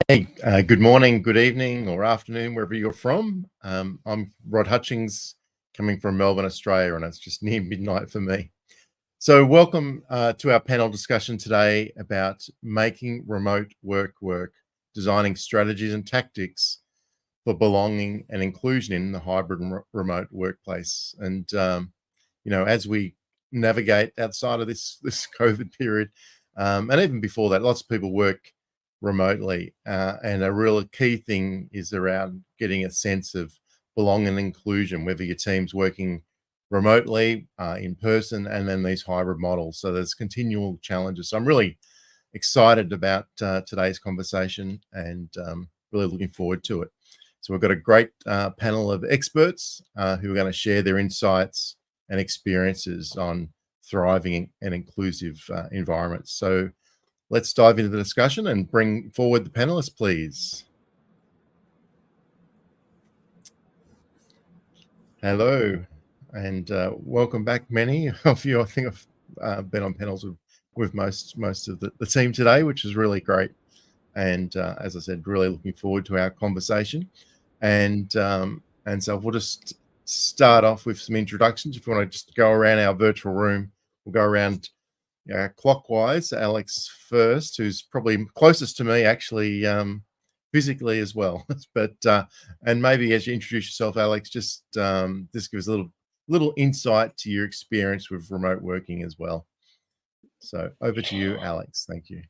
Hey, good morning, good evening, or afternoon, wherever you're from. I'm Rod Hutchings, coming from Melbourne, Australia, and it's just near midnight for me. So, welcome to our panel discussion today about making remote work, designing strategies and tactics for belonging and inclusion in the hybrid and remote workplace. And as we navigate outside of this COVID period, and even before that, lots of people work remotely, and a real key thing is around getting a sense of belonging and inclusion, whether your team's working remotely, in person, and then these hybrid models. So there's continual challenges. So I'm really excited about today's conversation, and really looking forward to it. So we've got a great panel of experts who are going to share their insights and experiences on thriving and inclusive environments. So let's dive into the discussion and bring forward the panelists, please. Hello, and welcome back. Many of you, I think, have been on panels with most of the team today, which is really great. And as I said, really looking forward to our conversation. And so we'll just start off with some introductions. If you want to just go around our virtual room, we'll go around clockwise. Alex first, who's probably closest to me, actually, physically as well. But and maybe as you introduce yourself, Alex, just give us a little insight to your experience with remote working as well. So over to you, Alex. Thank you.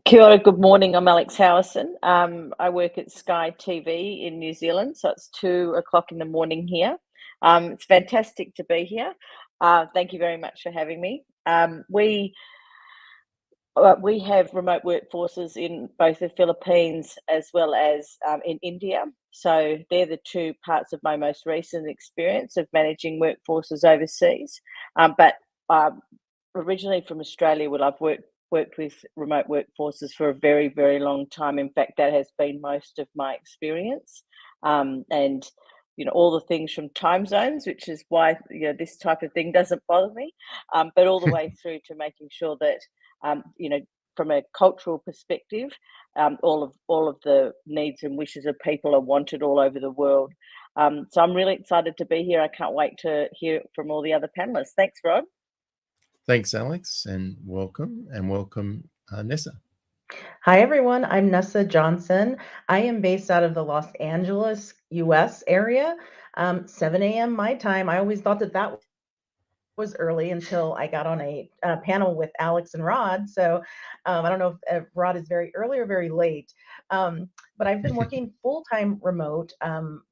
Kia ora, good morning. I'm Alex Howison. I work at Sky TV in New Zealand, so it's 2 o'clock in the morning here. It's fantastic to be here. Thank you very much for having me. We have remote workforces in both the Philippines as well as in India. So they're the 2 parts of my most recent experience of managing workforces overseas. But originally from Australia, I've worked with remote workforces for a very, very long time. In fact, that has been most of my experience. And all the things from time zones, which is why this type of thing doesn't bother me, but all the way through to making sure that from a cultural perspective, all of the needs and wishes of people are wanted all over the world. So I'm really excited to be here. I can't wait to hear from all the other panelists. Thanks, Rod. Thanks, Alex, and welcome, Nessa. Hi, everyone. I'm Nessa Johnson. I am based out of the Los Angeles, US area. 7 a.m. my time. I always thought that was early until I got on a panel with Alex and Rod. So I don't know if Rod is very early or very late, but I've been working full-time remote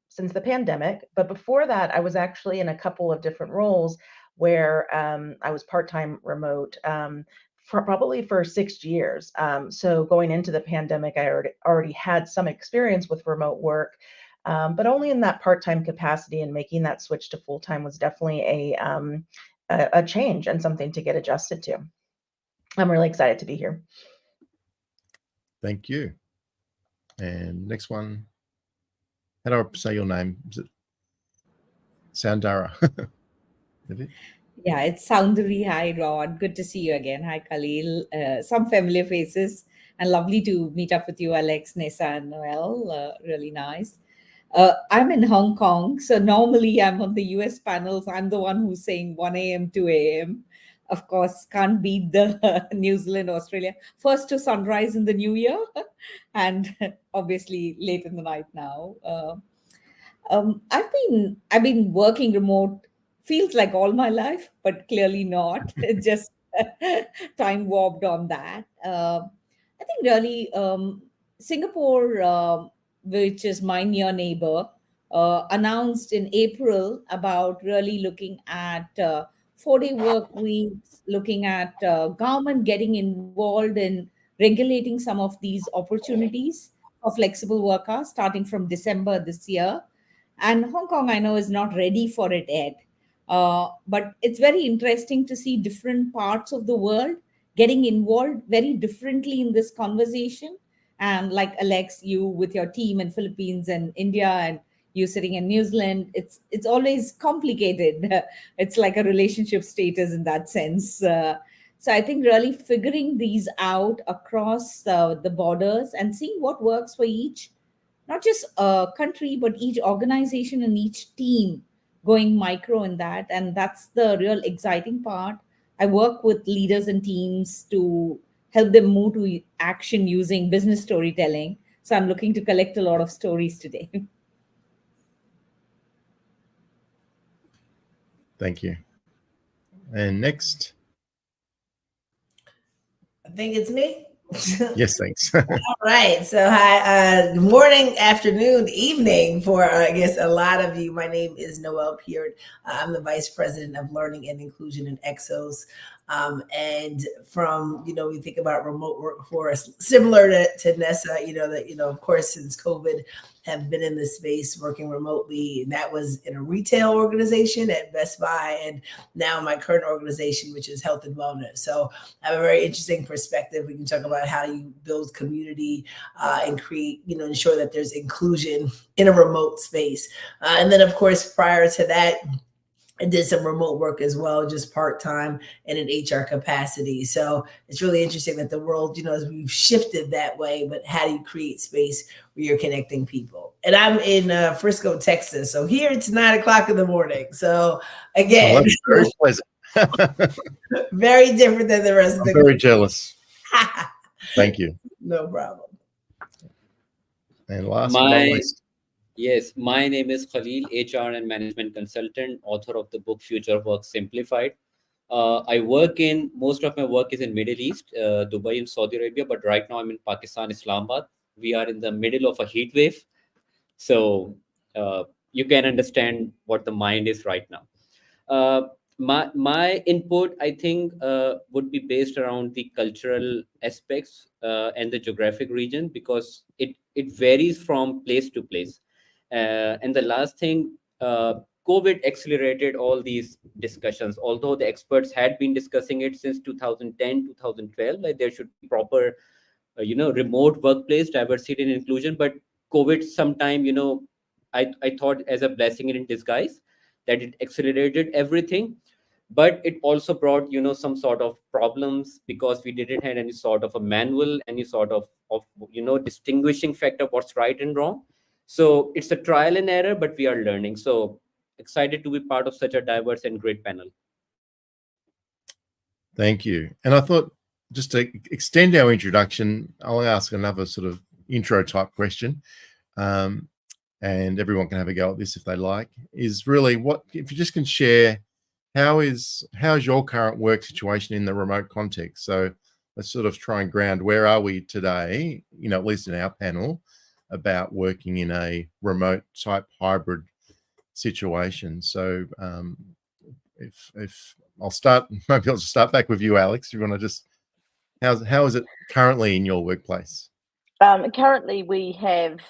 since the pandemic. But before that, I was actually in a couple of different roles where I was part-time remote probably for 6 years. So going into the pandemic, I already had some experience with remote work, but only in that part-time capacity, and making that switch to full-time was definitely a change and something to get adjusted to. I'm really excited to be here. Thank you. And next one, how do I say your name? Is it Soundara? Yeah, it's Soundari. Hi, Rod. Good to see you again. Hi, Khalil. Some familiar faces, and lovely to meet up with you, Alex, Nessa, and Noel. Really nice. I'm in Hong Kong, so normally I'm on the US panels. I'm the one who's saying 1 a.m., 2 a.m. Of course, can't beat the New Zealand, Australia. First to sunrise in the new year, and obviously late in the night now. I've been working remote, feels like all my life, but clearly not. Just time warped on that. I think really Singapore, which is my near neighbor, announced in April about really looking at 4-day work weeks, looking at government getting involved in regulating some of these opportunities for flexible work hours starting from December this year. And Hong Kong, I know, is not ready for it yet. But it's very interesting to see different parts of the world getting involved very differently in this conversation. And like Alex, you with your team in Philippines and India, and you sitting in New Zealand, it's always complicated. It's like a relationship status in that sense. So I think really figuring these out across the borders and seeing what works for each, not just a country, but each organization and each team, going micro in that. And that's the real exciting part. I work with leaders and teams to help them move to action using business storytelling. So I'm looking to collect a lot of stories today. Thank you. And next. I think it's me. Yes, thanks. All right. So, hi, good morning, afternoon, evening for, I guess, a lot of you. My name is Noelle Peart. I'm the Vice President of Learning and Inclusion in Exos. And from, we think about remote workforce, similar to Nessa, of course, since COVID, have been in this space working remotely. And that was in a retail organization at Best Buy. And now my current organization, which is Health and Wellness. So I have a very interesting perspective. We can talk about how you build community and create, ensure that there's inclusion in a remote space. And then, of course, prior to that, I did some remote work as well, just part-time in an HR capacity. So it's really interesting that the world, as we've shifted that way, but how do you create space where you're connecting people? And I'm in Frisco, Texas. So here it's 9:00 in the morning. So again, Very pleasant. very different than the rest of the I'm very jealous. Thank you. No problem. And last but not least. Yes, my name is Khalil, HR and management consultant, author of the book Future Work Simplified. Most of my work is in Middle East, Dubai and Saudi Arabia, but right now I'm in Pakistan, Islamabad. We are in the middle of a heat wave. So you can understand what the mind is right now. My input, I think, would be based around the cultural aspects and the geographic region, because it varies from place to place. And the last thing, COVID accelerated all these discussions. Although the experts had been discussing it since 2010, 2012, like there should be proper, remote workplace, diversity and inclusion. But COVID sometime, I thought as a blessing in disguise that it accelerated everything. But it also brought, some sort of problems, because we didn't have any sort of a manual, any sort of distinguishing factor what's right and wrong. So it's a trial and error, but we are learning. So excited to be part of such a diverse and great panel. Thank you. And I thought, just to extend our introduction, I'll ask another sort of intro type question. And everyone can have a go at this if they like, is really if you just can share, how's your current work situation in the remote context? So let's sort of try and ground, where are we today, at least in our panel, about working in a remote type hybrid situation. So if I'll start, maybe I'll just start back with you, Alex. You want to just, how is it currently in your workplace? Currently, we have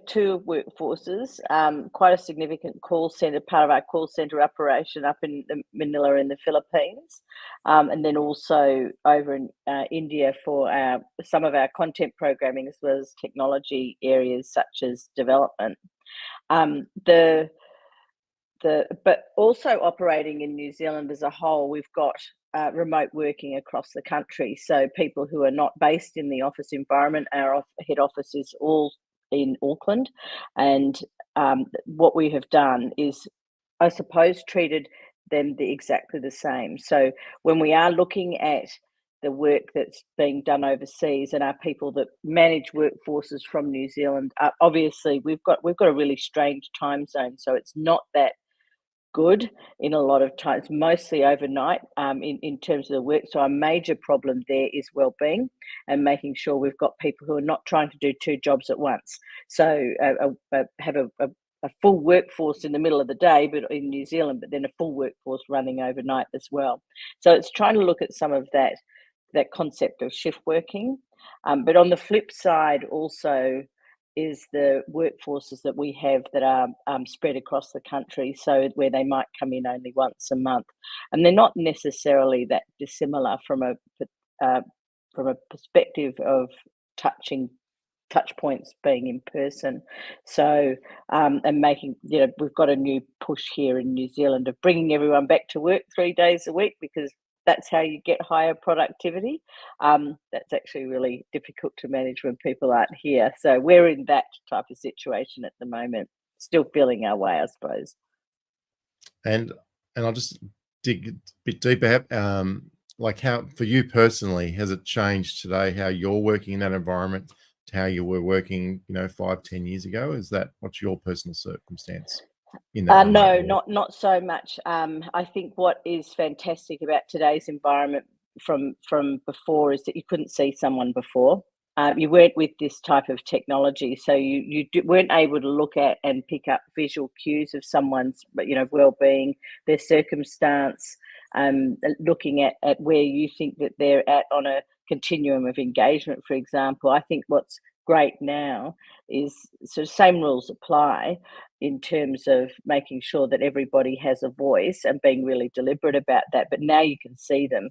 two workforces, quite a significant call center, part of our call center operation up in Manila in the Philippines, and then also over in India for some of our content programming, as well as technology areas such as development. But also operating in New Zealand as a whole, we've got remote working across the country. So people who are not based in the office environment, our head office is all in Auckland. And what we have done is, I suppose, treated them exactly the same. So when we are looking at the work that's being done overseas and our people that manage workforces from New Zealand, obviously we've got a really strange time zone. So it's not that good in a lot of times, mostly overnight in terms of the work. So our major problem there is well-being and making sure we've got people who are not trying to do two jobs at once. So have a full workforce in the middle of the day, but in New Zealand, but then a full workforce running overnight as well. So it's trying to look at some of that concept of shift working. But on the flip side also is the workforces that we have that are spread across the country, so where they might come in only once a month, and they're not necessarily that dissimilar from a perspective of touch points being in person. So and making, we've got a new push here in New Zealand of bringing everyone back to work 3 days a week, because that's how you get higher productivity. That's actually really difficult to manage when people aren't here. So we're in that type of situation at the moment, still feeling our way, I suppose. And I'll just dig a bit deeper. Like, how, for you personally, has it changed today, how you're working in that environment to how you were working, 5-10 years ago? Is that, what's your personal circumstance in that No, remote work? not so much. I think what is fantastic about today's environment from before is that you couldn't see someone before. You weren't with this type of technology, so you weren't able to look at and pick up visual cues of someone's well-being, their circumstance, looking at where you think that they're at on a continuum of engagement, for example. I think what's great now is sort of same rules apply in terms of making sure that everybody has a voice and being really deliberate about that. But now you can see them.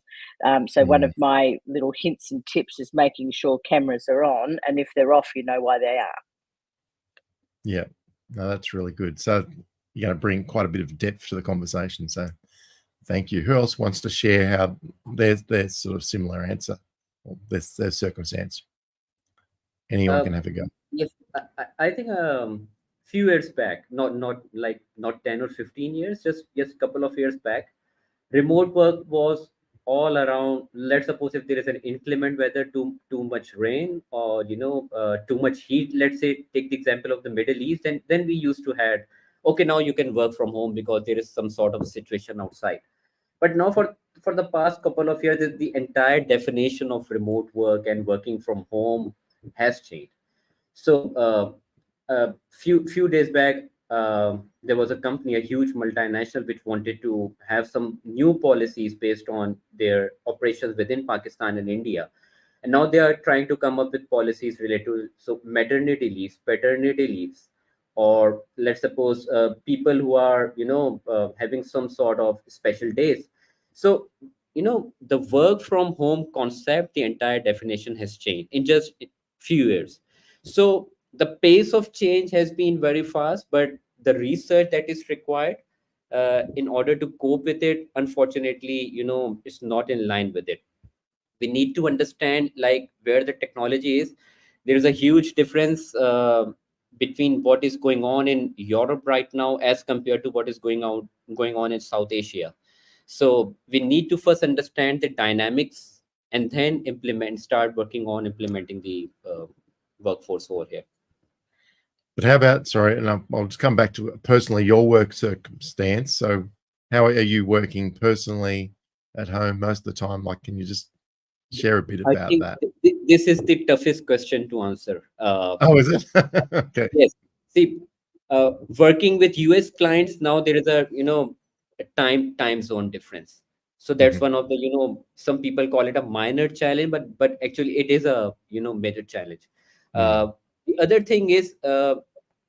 So one of my little hints and tips is making sure cameras are on, and if they're off, you know why they are. Yeah, no, that's really good. So you're going to bring quite a bit of depth to the conversation. So thank you. Who else wants to share how their sort of similar answer or their circumstance? Anyone can have a go. Yes, I think few years back, not 10 or 15 years, just a couple of years back, remote work was all around. Let's suppose if there is an inclement weather, too much rain, or too much heat. Let's say, take the example of the Middle East, and then we used to have, okay, now you can work from home because there is some sort of a situation outside. But now for the past couple of years, the entire definition of remote work and working from home has changed. So few days back, there was a company, a huge multinational, which wanted to have some new policies based on their operations within Pakistan and India. And now they are trying to come up with policies related to maternity leaves, paternity leaves, or let's suppose people who are having some sort of special days. So the work from home concept, the entire definition has changed in just a few years. So the pace of change has been very fast, but the research that is required in order to cope with it, unfortunately, it's not in line with it. We need to understand, like, where the technology is. There is a huge difference between what is going on in Europe right now as compared to what is going on in South Asia. So we need to first understand the dynamics and then start working on implementing the workforce over here. But how about, sorry, and I'll just come back to personally your work circumstance. So how are you working personally at home most of the time? Like, can you just share a bit about I think that? This is the toughest question to answer. Oh, is it? Okay. Yes. See, working with US clients now, there is a time zone difference. So that's one of the some people call it a minor challenge, but actually it is a major challenge. The other thing is,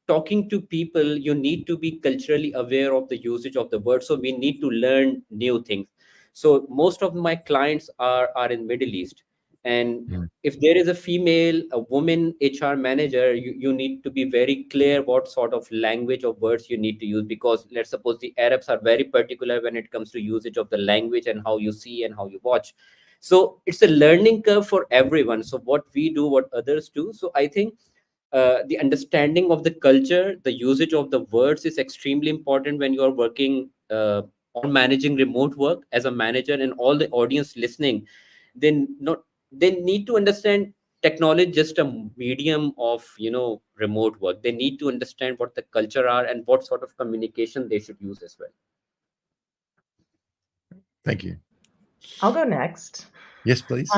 talking to people, you need to be culturally aware of the usage of the word. So we need to learn new things. So most of my clients are in Middle East, and if there is a woman HR manager, you need to be very clear what sort of language or words you need to use, because let's suppose the Arabs are very particular when it comes to usage of the language and how you see and how you watch. So it's a learning curve for everyone. So what we do, what others do. So I think the understanding of the culture, the usage of the words is extremely important when you are working on managing remote work as a manager, and all the audience listening. They need to understand technology just a medium of remote work. They need to understand what the culture are and what sort of communication they should use as well. Thank you. I'll go next. Yes, please.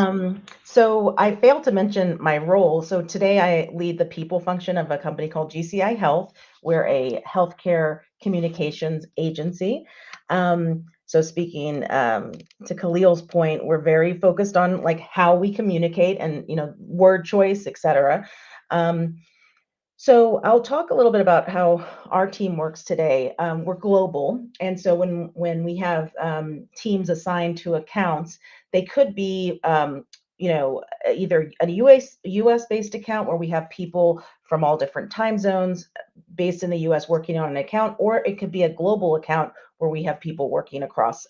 So I failed to mention my role. So today I lead the people function of a company called GCI Health. We're a healthcare communications agency. So speaking to Khalil's point, we're very focused on like how we communicate and word choice, etc. So I'll talk a little bit about how our team works today. We're global, and so when we have teams assigned to accounts, they could be either a US based account where we have people from all different time zones based in the US working on an account, or it could be a global account where we have people working across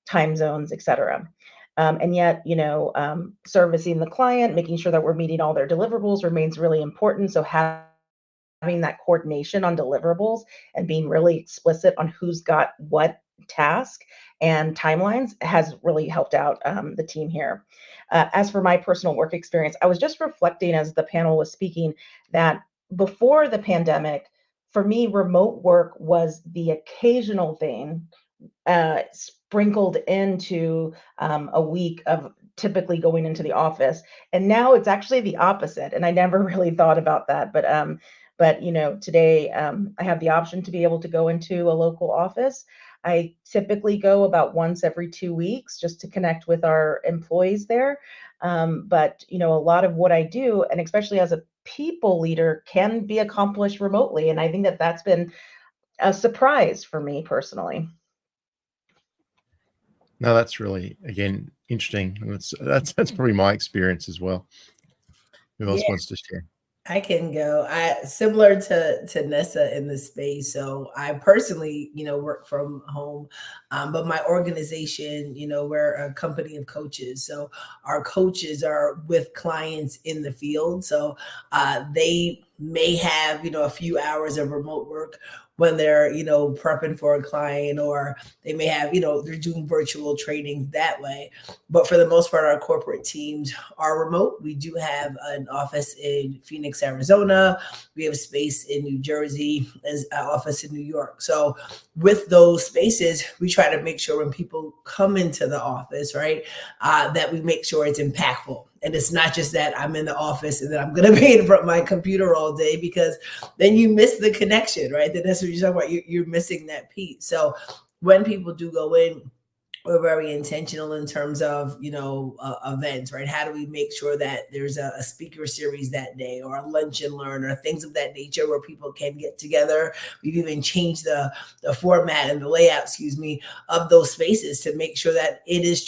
time zones, etc. And yet, servicing the client, making sure that we're meeting all their deliverables remains really important. So having that coordination on deliverables and being really explicit on who's got what task and timelines has really helped out the team here. As for my personal work experience, I was just reflecting as the panel was speaking that before the pandemic, for me, remote work was the occasional thing sprinkled into a week of typically going into the office. And now it's actually the opposite. And I never really thought about that. But today I have the option to be able to go into a local office. I typically go about once every 2 weeks just to connect with our employees there. But a lot of what I do, and especially as a people leader, can be accomplished remotely. And I think that that's been a surprise for me personally. No, that's really, again, interesting. And that's probably my experience as well. Who else wants to share? I can go. Similar to Nessa in the space. So I personally, work from home, but my organization, we're a company of coaches. So our coaches are with clients in the field. So they may have, a few hours of remote work when they're, prepping for a client, or they may have, they're doing virtual training that way. But for the most part, our corporate teams are remote. We do have an office in Phoenix, Arizona. We have space in New Jersey, as an office in New York. So with those spaces, we try to make sure when people come into the office, right, that we make sure it's impactful. And it's not just that I'm in the office and that I'm going to be in front of my computer all day, because then you miss the connection, right? That's what you're talking about. You're missing that piece. So when people do go in, we're very intentional in terms of, events, right? How do we make sure that there's a speaker series that day, or a lunch and learn, or things of that nature where people can get together? We've even changed the format and the layout, of those spaces to make sure that it is a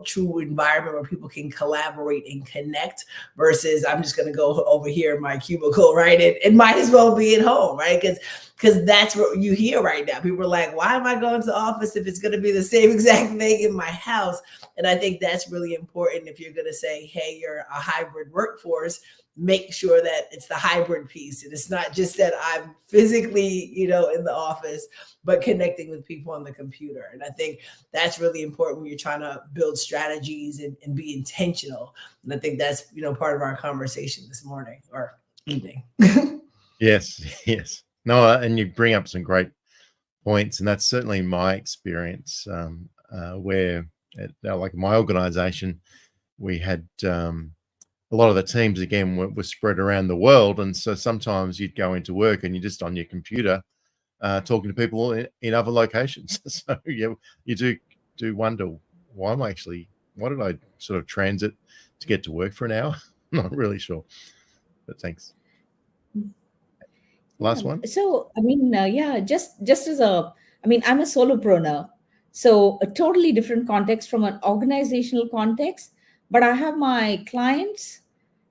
true environment where people can collaborate and connect, versus I'm just going to go over here in my cubicle, right? It might as well be at home, right? Because that's what you hear right now. People are like, why am I going to the office if it's going to be the same exact thing in my house? And I think that's really important. If you're going to say, hey, you're a hybrid workforce, make sure that it's the hybrid piece. And it's not just that I'm physically, in the office, but connecting with people on the computer. And I think that's really important when you're trying to build strategies and be intentional. And I think that's, part of our conversation this morning or evening. Yes. No, and you bring up some great points, and that's certainly my experience. Where, like my organization, we had a lot of the teams again were spread around the world, and so sometimes you'd go into work and you're just on your computer talking to people in other locations. So you do wonder, why did I sort of transit to get to work for an hour? Not really sure, but thanks. Last one. So, just as I'm a solopreneur, so a totally different context from an organizational context, but I have my clients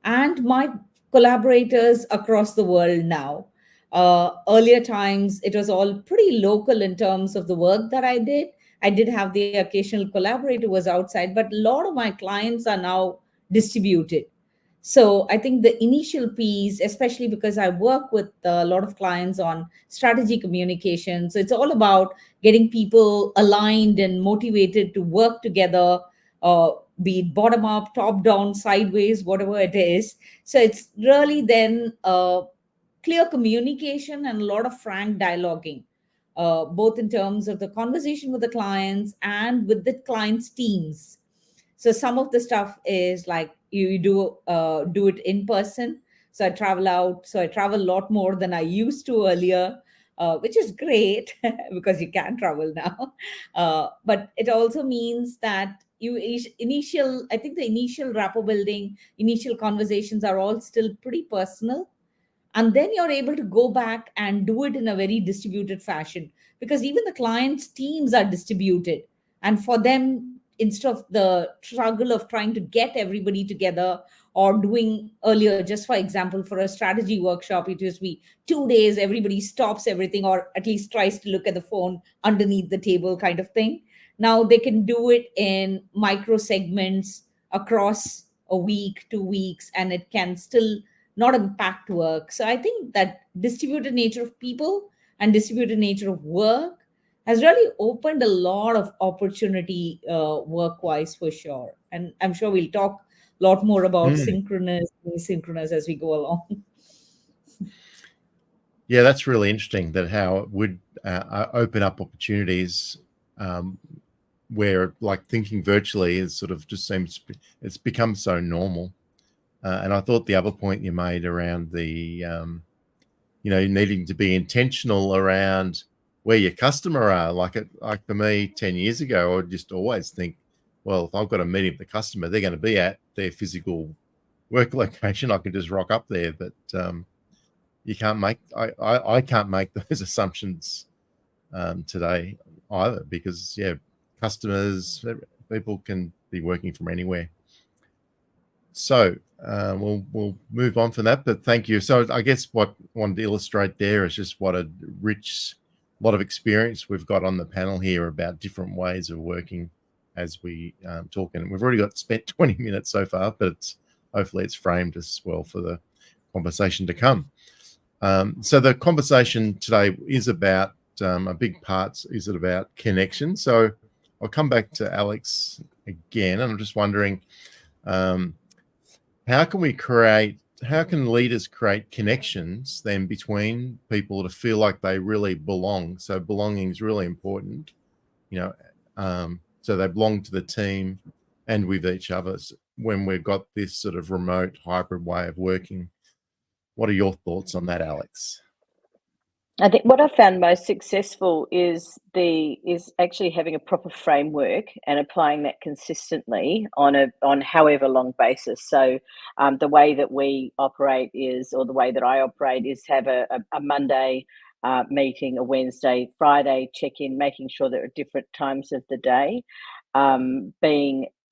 and my collaborators across the world now. Earlier times, it was all pretty local in terms of the work that I did. I did have the occasional collaborator who was outside, but a lot of my clients are now distributed. So I think the initial piece, especially because I work with a lot of clients on strategy communication, so it's all about getting people aligned and motivated to work together, be it bottom up, top down, sideways, whatever it is. So it's really then clear communication and a lot of frank dialoguing, both in terms of the conversation with the clients and with the clients' teams. So some of the stuff is like you do it in person. So I travel out. So I travel a lot more than I used to earlier, which is great because you can travel now. But it also means that the initial rapport building, initial conversations are all still pretty personal. And then you're able to go back and do it in a very distributed fashion, because even the clients' teams are distributed. And for them, instead of the struggle of trying to get everybody together or doing earlier, just for example, for a strategy workshop, it used to be 2 days, everybody stops everything or at least tries to look at the phone underneath the table kind of thing. Now they can do it in micro segments across a week, 2 weeks, and it can still not impact work. So I think that distributed nature of people and distributed nature of work has really opened a lot of opportunity work-wise for sure. And I'm sure we'll talk a lot more about synchronous, asynchronous as we go along. Yeah, that's really interesting, that how it would open up opportunities where like thinking virtually is sort of just seems, it's become so normal. And I thought the other point you made around the, needing to be intentional around where your customer are. Like for me 10 years ago, I would just always think, well, if I've got a meeting with the customer, they're going to be at their physical work location. I can just rock up there, but you can't make, I can't make those assumptions today either, because customers, people can be working from anywhere. So we'll move on from that, but thank you. So I guess what I wanted to illustrate there is just what a rich lot of experience we've got on the panel here about different ways of working as we talk. And we've already spent 20 minutes so far, but hopefully it's framed as well for the conversation to come. So the conversation today is about, a big part is it about connection. So I'll come back to Alex again, and I'm just wondering, how can leaders create connections then between people to feel like they really belong? So belonging is really important, so they belong to the team and with each other when we've got this sort of remote hybrid way of working. What are your thoughts on that, Alex? I think what I found most successful is actually having a proper framework and applying that consistently on however long basis. So the way that we operate is, or the way that I operate is, have a Monday meeting, a Wednesday, Friday check-in, making sure there are different times of the day,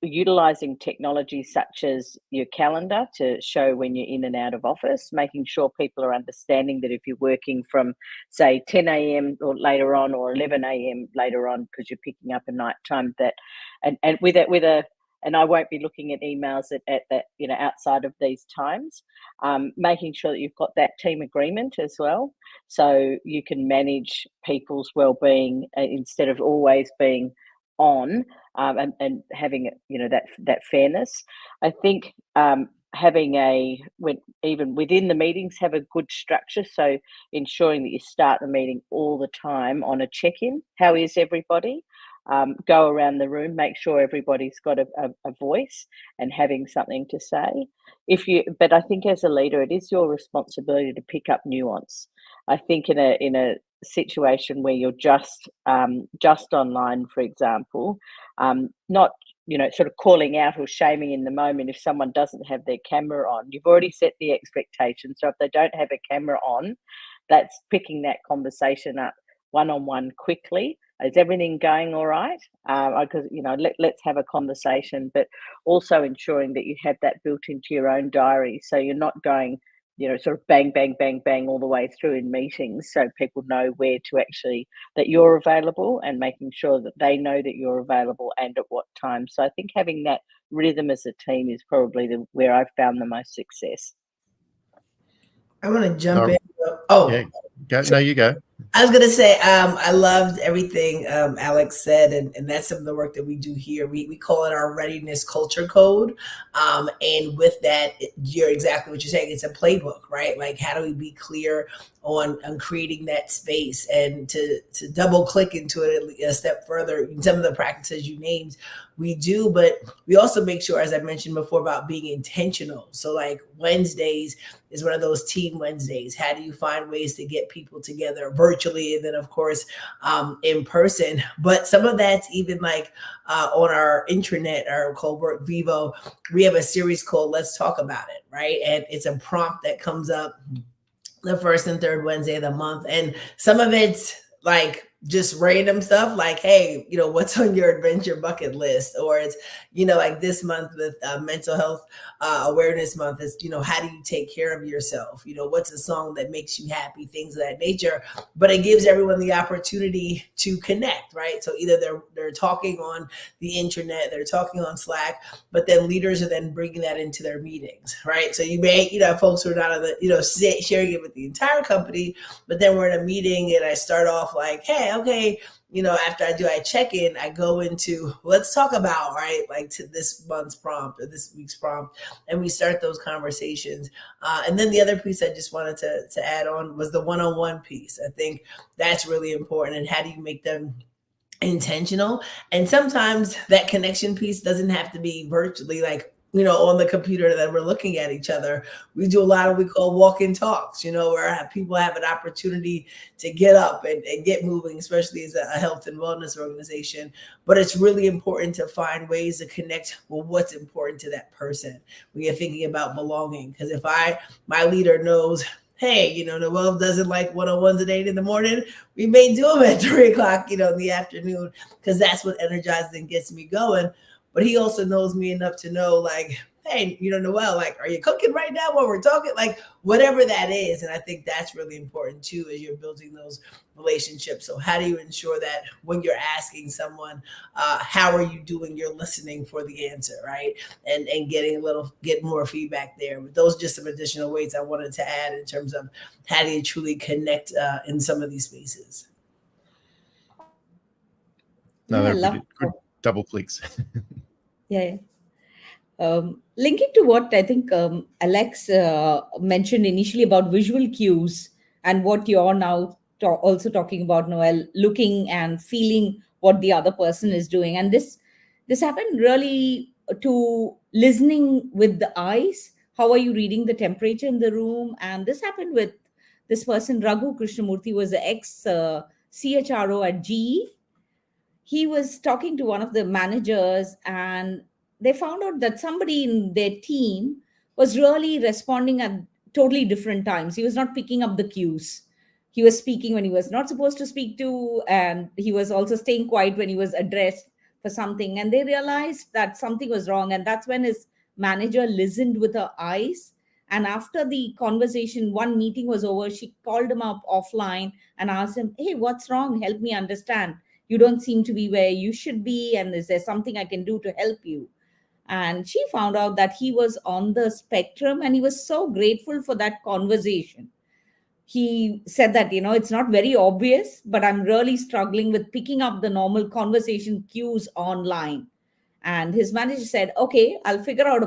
utilizing technology such as your calendar to show when you're in and out of office, making sure people are understanding that if you're working from, say, 10 a.m. or later on, or 11 a.m. later on, because you're picking up a night time, that, and I won't be looking at emails at that, outside of these times, making sure that you've got that team agreement as well, so you can manage people's well-being instead of always being on, and having that fairness. I think having even within the meetings, have a good structure, so ensuring that you start the meeting all the time on a check-in. How is everybody? Go around the room, make sure everybody's got a voice and having something to say. But I think as a leader, it is your responsibility to pick up nuance. I think in a situation where you're just online, for example, not sort of calling out or shaming in the moment if someone doesn't have their camera on. You've already set the expectation, so if they don't have a camera on, that's picking that conversation up one-on-one quickly. Is everything going all right? Because let's have a conversation, but also ensuring that you have that built into your own diary, so you're not going sort of bang, bang, bang, bang all the way through in meetings, so people know where to that you're available, and making sure that they know that you're available and at what time. So I think having that rhythm as a team is probably where I've found the most success. I want to jump in. No, you go. I was going to say, I loved everything Alex said, and that's some of the work that we do here. We call it our readiness culture code. And with that, you're exactly what you're saying. It's a playbook, right? Like, how do we be clear on creating that space? And to double click into it a step further, some of the practices you named, we do, but we also make sure, as I mentioned before, about being intentional. So like Wednesdays is one of those team Wednesdays. How do you find ways to get people together virtually, and then of course in person? But some of that's even like on our intranet, our Cowork Vivo, we have a series called Let's Talk About It, right? And it's a prompt that comes up the first and third Wednesday of the month. And some of it's like just random stuff like, hey, what's on your adventure bucket list? Or it's, like this month with mental health awareness month is, how do you take care of yourself? What's a song that makes you happy? Things of that nature. But it gives everyone the opportunity to connect, right? So either they're talking on the internet, they're talking on Slack, but then leaders are then bringing that into their meetings, right? So you may, folks who are not on the, sharing it with the entire company, but then we're in a meeting and I start off like, hey, okay, after I check in, I go into, let's talk about, right, like to this month's prompt or this week's prompt, and we start those conversations. And then the other piece I just wanted to add on was the one-on-one piece. I think that's really important. And how do you make them intentional? And sometimes that connection piece doesn't have to be virtually, like, on the computer that we're looking at each other. We do a lot of what we call walk-in talks, where people have an opportunity to get up and get moving, especially as a health and wellness organization. But it's really important to find ways to connect with what's important to that person when you're thinking about belonging. Because if my leader knows, hey, Noel doesn't like one-on-ones at 8 in the morning, we may do them at 3 o'clock, in the afternoon, because that's what energizes and gets me going. But he also knows me enough to know, like, hey, Noel, like, are you cooking right now while we're talking? Like, whatever that is. And I think that's really important too, as you're building those relationships. So how do you ensure that when you're asking someone, how are you doing, you're listening for the answer, right? And get more feedback there. But those are just some additional ways I wanted to add in terms of how do you truly connect in some of these spaces. No, Yeah, they're good double clicks. Yeah. Linking to what I think Alex mentioned initially about visual cues and what you're now also talking about, Noel, looking and feeling what the other person is doing. And this happened really to listening with the eyes. How are you reading the temperature in the room? And this happened with this person, Raghu Krishnamurthy, was the ex-CHRO at GE. He was talking to one of the managers and they found out that somebody in their team was really responding at totally different times. He was not picking up the cues. He was speaking when he was not supposed to speak to, and he was also staying quiet when he was addressed for something. And they realized that something was wrong. And that's when his manager listened with her eyes. And after the conversation, one meeting was over, she called him up offline and asked him, hey, what's wrong? Help me understand. You don't seem to be where you should be. And is there something I can do to help you? And she found out that he was on the spectrum, and he was so grateful for that conversation. He said that, it's not very obvious, but I'm really struggling with picking up the normal conversation cues online. And his manager said, okay, I'll figure out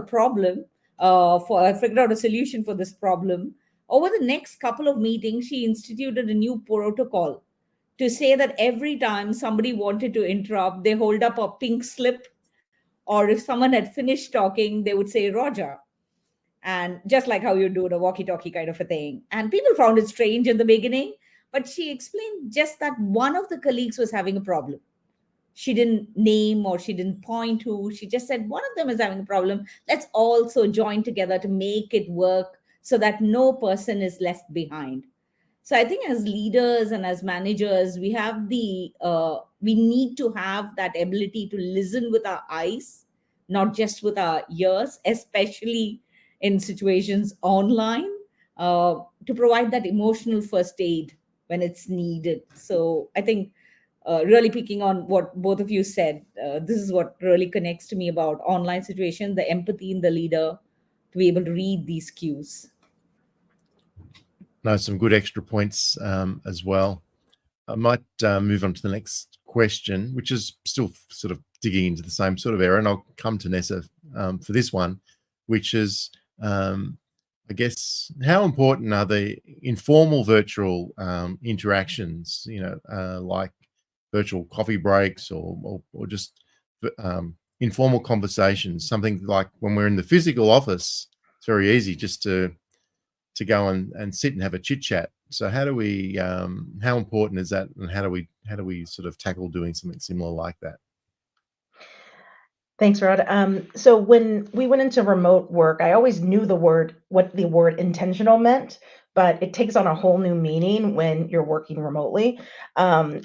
I'll figure out a solution for this problem. Over the next couple of meetings, she instituted a new protocol to say that every time somebody wanted to interrupt, they hold up a pink slip, or if someone had finished talking, they would say Roger. And just like how you do the walkie-talkie kind of a thing. And people found it strange in the beginning, but she explained just that one of the colleagues was having a problem. She didn't name or she didn't point who. She just said, one of them is having a problem. Let's also join together to make it work so that no person is left behind. So I think as leaders and as managers, we need to have that ability to listen with our eyes, not just with our ears, especially in situations online, to provide that emotional first aid when it's needed. So I think really picking on what both of you said, this is what really connects to me about online situations, the empathy in the leader to be able to read these cues. No, some good extra points as well. I might move on to the next question, which is still sort of digging into the same sort of area, and I'll come to Nessa for this one, which is, I guess, how important are the informal virtual interactions, like virtual coffee breaks or just informal conversations, something like when we're in the physical office, it's very easy just to go and sit and have a chit chat. So how do we, how important is that? And how do we sort of tackle doing something similar like that? Thanks, Rod. So when we went into remote work, I always knew what the word intentional meant, but it takes on a whole new meaning when you're working remotely.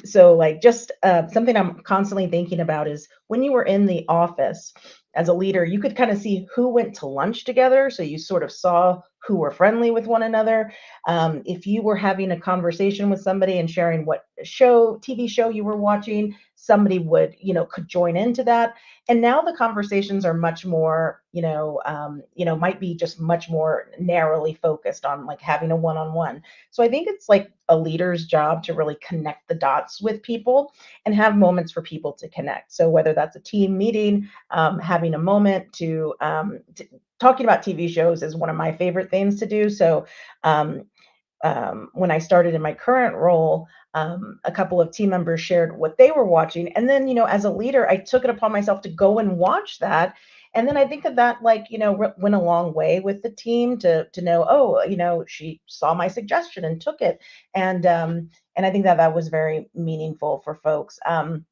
So like just something I'm constantly thinking about is when you were in the office as a leader, you could kind of see who went to lunch together. So you sort of saw who were friendly with one another. If you were having a conversation with somebody and sharing what TV show you were watching, somebody would, could join into that. And now the conversations are much more, might be just much more narrowly focused on like having a one-on-one. So I think it's like a leader's job to really connect the dots with people and have moments for people to connect. So whether that's a team meeting, having a moment to talking about TV shows is one of my favorite things to do. So when I started in my current role, a couple of team members shared what they were watching. And then, as a leader, I took it upon myself to go and watch that. And then I think that like, went a long way with the team to know, oh, she saw my suggestion and took it. And I think that was very meaningful for folks. And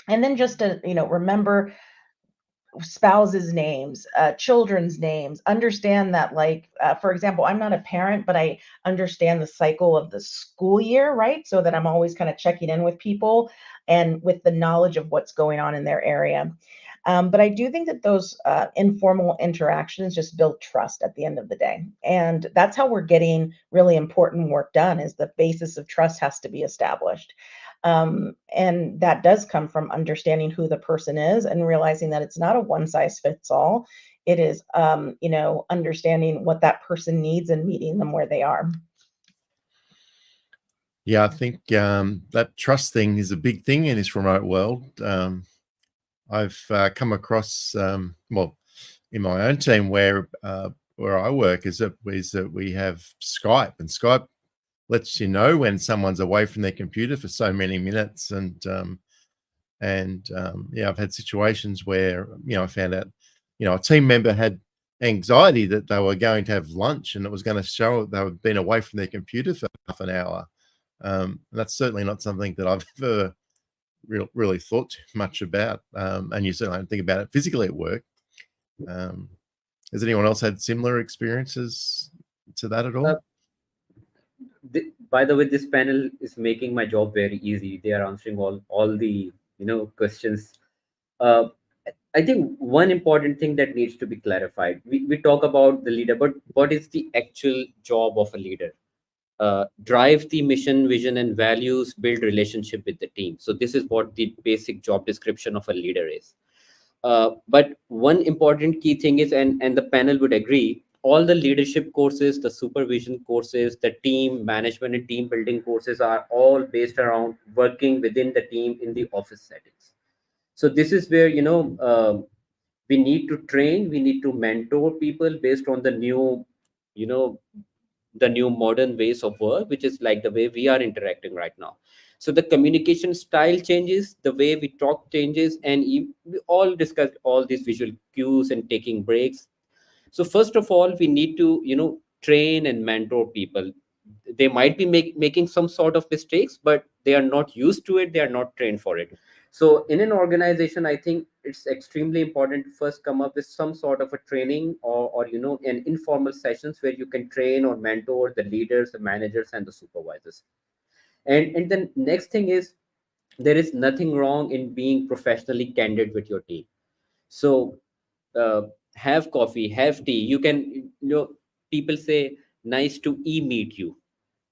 then just to, remember spouses' names, children's names, understand that, like, for example, I'm not a parent, but I understand the cycle of the school year, right? So that I'm always kind of checking in with people and with the knowledge of what's going on in their area. But I do think that those informal interactions just build trust at the end of the day. And that's how we're getting really important work done, is the basis of trust has to be established. And that does come from understanding who the person is and realizing that it's not a one size fits all. It is, understanding what that person needs and meeting them where they are. Yeah, I think that trust thing is a big thing in this remote world. I've come across, well, in my own team where I work is that we have Skype, and Skype lets you know when someone's away from their computer for so many minutes. And I've had situations where, I found out, a team member had anxiety that they were going to have lunch and it was going to show they had been away from their computer for half an hour. That's certainly not something that I've ever really thought too much about. And you certainly don't think about it physically at work. Has anyone else had similar experiences to that at all? By the way, this panel is making my job very easy. They are answering all the questions. I think one important thing that needs to be clarified. We talk about the leader, but what is the actual job of a leader? Drive the mission, vision, and values, build relationship with the team. So this is what the basic job description of a leader is. But one important key thing is, and the panel would agree, all the leadership courses, the supervision courses, the team management and team building courses are all based around working within the team in the office settings. So this is where, we need to train, we need to mentor people based on the new, the new modern ways of work, which is like the way we are interacting right now. So the communication style changes, the way we talk changes, and we all discussed all these visual cues and taking breaks. So first of all, we need to, train and mentor people. They might be making some sort of mistakes, but they are not used to it. They are not trained for it. So in an organization, I think it's extremely important to first come up with some sort of a training or an informal sessions where you can train or mentor the leaders, the managers, and the supervisors. And the next thing is, there is nothing wrong in being professionally candid with your team. So have coffee, have tea. You can, people say, nice to meet you.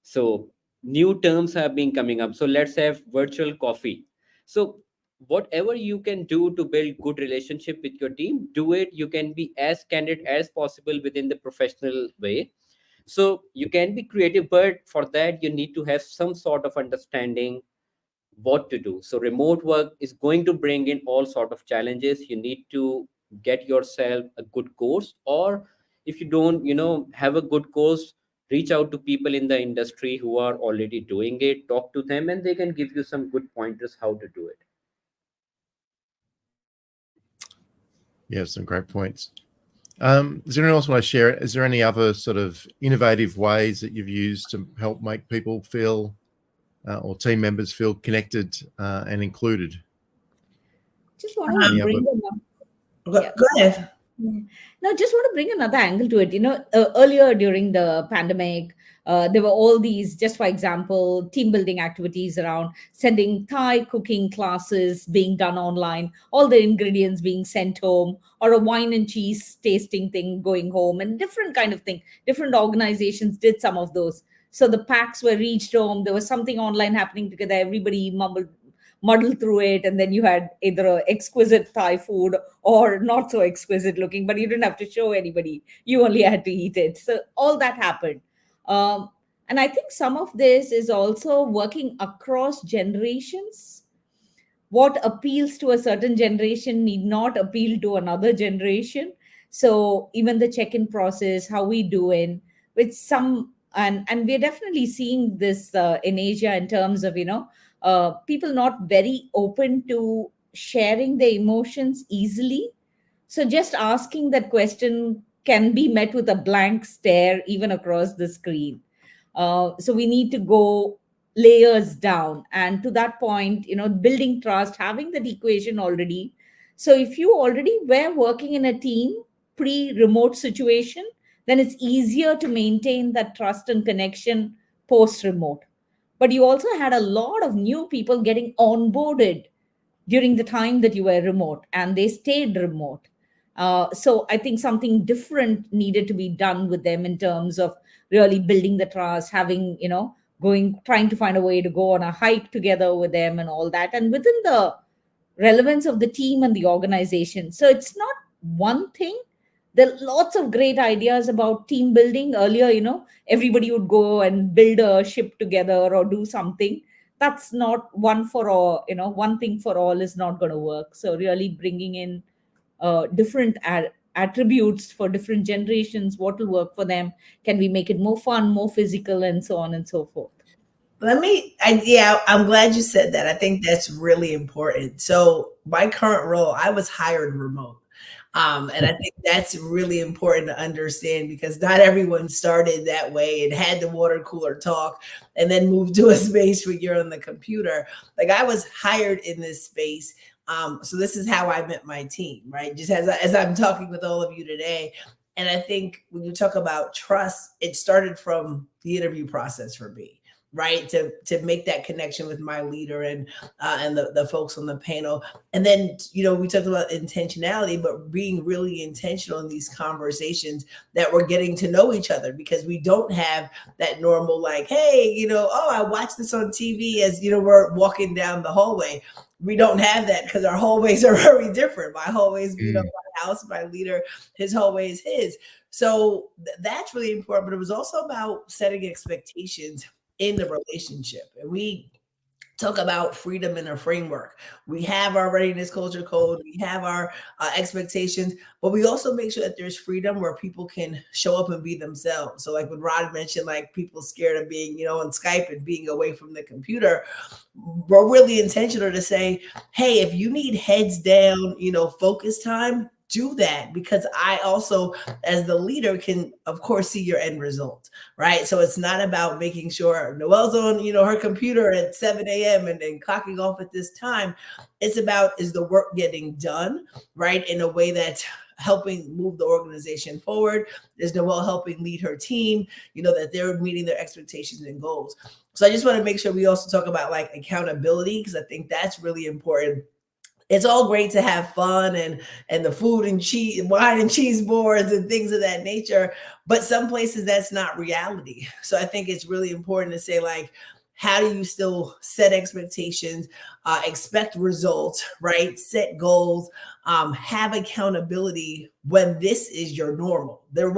So new terms have been coming up. So let's have virtual coffee. So whatever you can do to build good relationship with your team, do it. You can be as candid as possible within the professional way. So you can be creative, but for that you need to have some sort of understanding what to do. So remote work is going to bring in all sort of challenges. You need to get yourself a good course, or if you don't have a good course, reach out to people in the industry who are already doing it, talk to them, and they can give you some good pointers how to do it. Yeah, some great points. Does anyone else want to share it? Is there any other sort of innovative ways that you've used to help make people feel or team members feel connected and included? Just want to bring them up. Go ahead. Yeah. Now, just want to bring another angle to it. Earlier during the pandemic, there were all these, just for example, team building activities around sending Thai cooking classes being done online, all the ingredients being sent home, or a wine and cheese tasting thing going home, and different kind of thing. Different organizations did some of those. So the packs were reached home. There was something online happening together. Everybody muddle through it, and then you had either a exquisite Thai food or not so exquisite looking, but you didn't have to show anybody, you only had to eat it. So all that happened. And I think some of this is also working across generations. What appeals to a certain generation need not appeal to another generation. So even the check-in process, how we do in with some, and we're definitely seeing this in Asia in terms of people not very open to sharing their emotions easily. So just asking that question can be met with a blank stare even across the screen. So we need to go layers down, and to that point, building trust, having that equation already. So if you already were working in a team pre-remote situation, then it's easier to maintain that trust and connection post-remote. But you also had a lot of new people getting onboarded during the time that you were remote, and they stayed remote. So I think something different needed to be done with them in terms of really building the trust, having, trying to find a way to go on a hike together with them and all that, and within the relevance of the team and the organization. So it's not one thing. There are lots of great ideas about team building. Earlier, everybody would go and build a ship together or do something. That's not one for all. One thing for all is not going to work. So really bringing in different attributes for different generations, what will work for them, can we make it more fun, more physical, and so on and so forth. I'm glad you said that. I think that's really important. So my current role, I was hired remote. And I think that's really important to understand, because not everyone started that way and had the water cooler talk and then moved to a space where you're on the computer. Like, I was hired in this space. So this is how I met my team, right? Just as I'm talking with all of you today. And I think when you talk about trust, it started from the interview process for me, right? To make that connection with my leader and the folks on the panel. And then, we talked about intentionality, but being really intentional in these conversations that we're getting to know each other, because we don't have that normal, like, hey, oh, I watched this on TV as, we're walking down the hallway. We don't have that because our hallways are very different. My hallways, my house, my leader, his hallway is his. So that's really important. But it was also about setting expectations in the relationship. And we talk about freedom in a framework. We have our readiness culture code, we have our expectations, but we also make sure that there's freedom where people can show up and be themselves. So like when Rod mentioned, like people scared of being, on Skype and being away from the computer, we're really intentional to say, hey, if you need heads down, focus time, do that, because I also, as the leader, can of course see your end result, right? So it's not about making sure Noelle's on, her computer at 7 a.m. and clocking off at this time. It's about, is the work getting done, right, in a way that's helping move the organization forward? Is Noelle helping lead her team, that they're meeting their expectations and goals? So I just want to make sure we also talk about like accountability, because I think that's really important. It's all great to have fun and the food and cheese, wine and cheese boards and things of that nature, but some places that's not reality. So I think it's really important to say, like, how do you still set expectations, expect results, right? Set goals, have accountability when this is your normal. There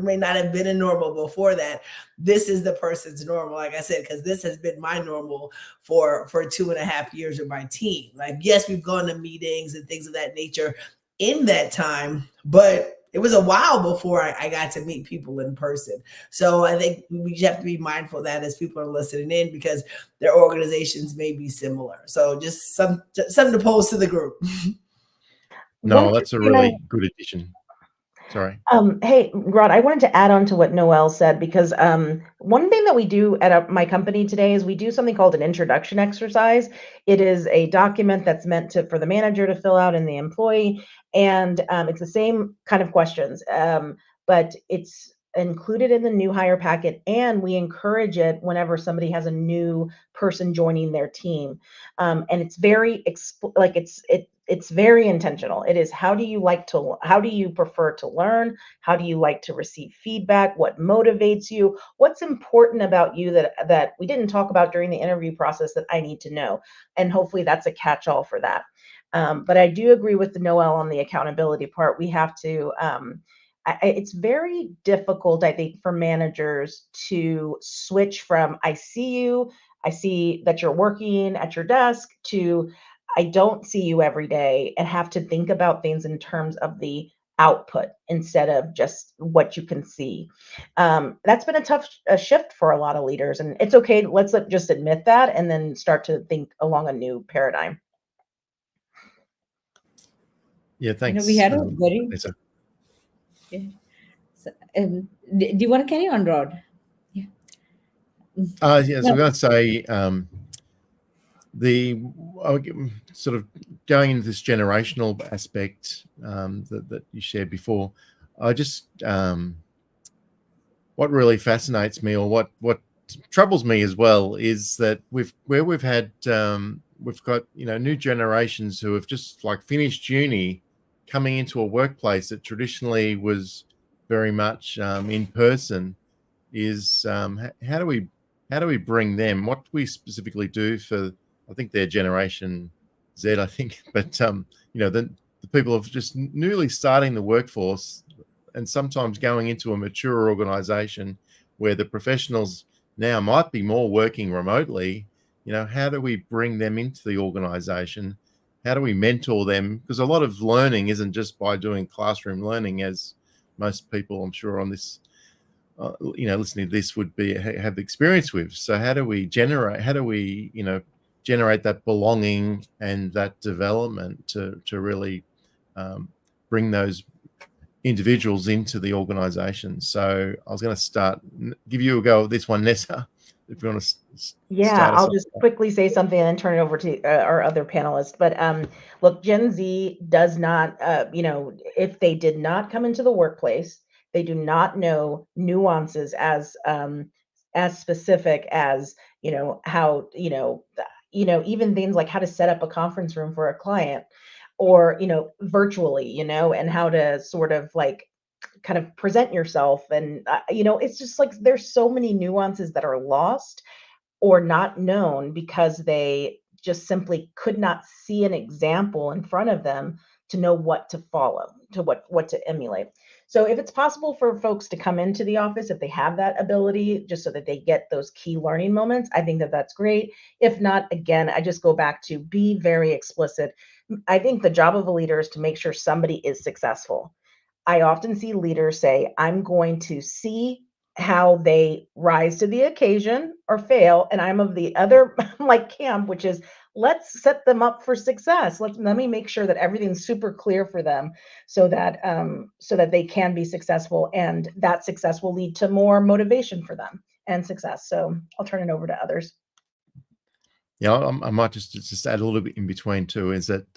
may not have been a normal before that. This is the person's normal, like I said, because this has been my normal for 2.5 years with my team. Like, yes, we've gone to meetings and things of that nature in that time, but it was a while before I got to meet people in person. So I think we just have to be mindful of that as people are listening in, because their organizations may be similar. So just something to pose to the group. No, that's a really good addition. Sorry. Hey, Rod, I wanted to add on to what Noel said because one thing that we do at my company today is we do something called an introduction exercise. It is a document that's meant for the manager to fill out and the employee, and it's the same kind of questions, but it's included in the new hire packet, and we encourage it whenever somebody has a new person joining their team, and it's very it's very intentional. It is, how do you prefer to learn? How do you like to receive feedback? What motivates you? What's important about you that we didn't talk about during the interview process that I need to know? And hopefully that's a catch-all for that. But I do agree with the Noel on the accountability part. We have to, it's very difficult, I think, for managers to switch from, I see that you're working at your desk, to I don't see you every day, and have to think about things in terms of the output instead of just what you can see. That's been a tough shift for a lot of leaders, and it's okay. Let's just admit that and then start to think along a new paradigm. Yeah, thanks. We had a very. Lisa. Yeah. So, do you want to carry on, Rod? Yeah. Yes, I'm going to say sort of going into this generational aspect that you shared before. I just what really fascinates me, or what troubles me as well, is that we've got new generations who have just like finished uni, coming into a workplace that traditionally was very much in person. Is how do we bring them? What do we specifically do for, I think they're Generation Z, I think, but the people of just newly starting the workforce, and sometimes going into a mature organization where the professionals now might be more working remotely. How do we bring them into the organization? How do we mentor them? Because a lot of learning isn't just by doing classroom learning, as most people, I'm sure, on this listening to this would have experience with. So how do we generate that belonging and that development to really bring those individuals into the organization? So I was going to give you a go at this one, Nessa, if you want to. Yeah, I'll just quickly say something and then turn it over to our other panelists. But look, Gen Z does not, if they did not come into the workplace, they do not know nuances as specific as, how, even things like how to set up a conference room for a client, or, virtually, and how to sort of like kind of present yourself. And, it's just like, there's so many nuances that are lost or not known because they just simply could not see an example in front of them to know what to follow, to what to emulate. So if it's possible for folks to come into the office, if they have that ability, just so that they get those key learning moments, I think that that's great. If not, again, I just go back to be very explicit. I think the job of a leader is to make sure somebody is successful. I often see leaders say, I'm going to see how they rise to the occasion or fail. And I'm of the other camp, which is, let's set them up for success. Let me make sure that everything's super clear for them so that they can be successful, and that success will lead to more motivation for them and success. So I'll turn it over to others. Yeah, I might just add a little bit in between too, is that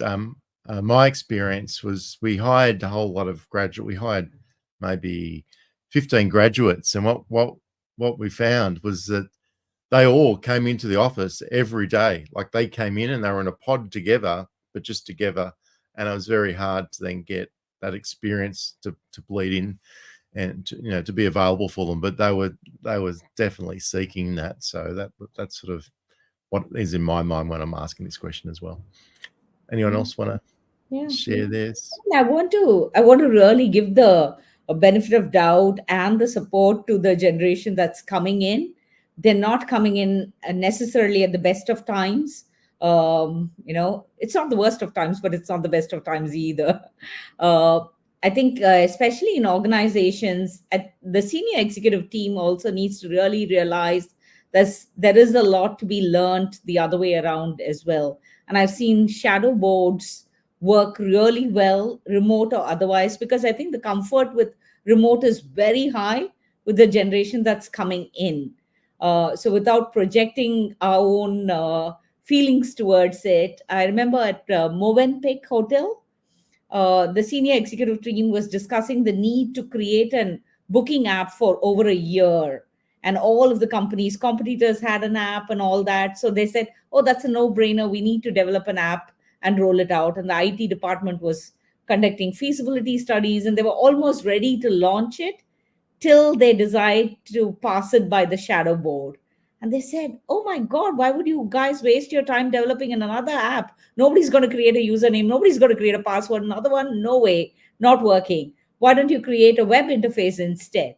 my experience was we hired a whole lot of we hired maybe 15 graduates, and what we found was that they all came into the office every day. Like, they came in and they were in a pod together, but just together, and it was very hard to then get that experience to bleed in and to be available for them. But they were definitely seeking that. So that's sort of what is in my mind when I'm asking this question as well. Anyone else want to share this? I want to really give the benefit of doubt and the support to the generation that's coming in. They're not coming in necessarily at the best of times. It's not the worst of times, but it's not the best of times either. I think especially in organizations, the senior executive team also needs to really realize there is a lot to be learned the other way around as well. And I've seen shadow boards work really well, remote or otherwise, because I think the comfort with remote is very high with the generation that's coming in. So without projecting our own feelings towards it, I remember at Movenpick Hotel, the senior executive team was discussing the need to create an booking app for over a year. And all of the competitors had an app and all that. So they said, oh, that's a no brainer. We need to develop an app and roll it out. And the IT department was conducting feasibility studies, and they were almost ready to launch it till they decide to pass it by the shadow board. And they said, oh my God, why would you guys waste your time developing another app? Nobody's going to create a username. Nobody's going to create a password. Another one, no way, not working. Why don't you create a web interface instead?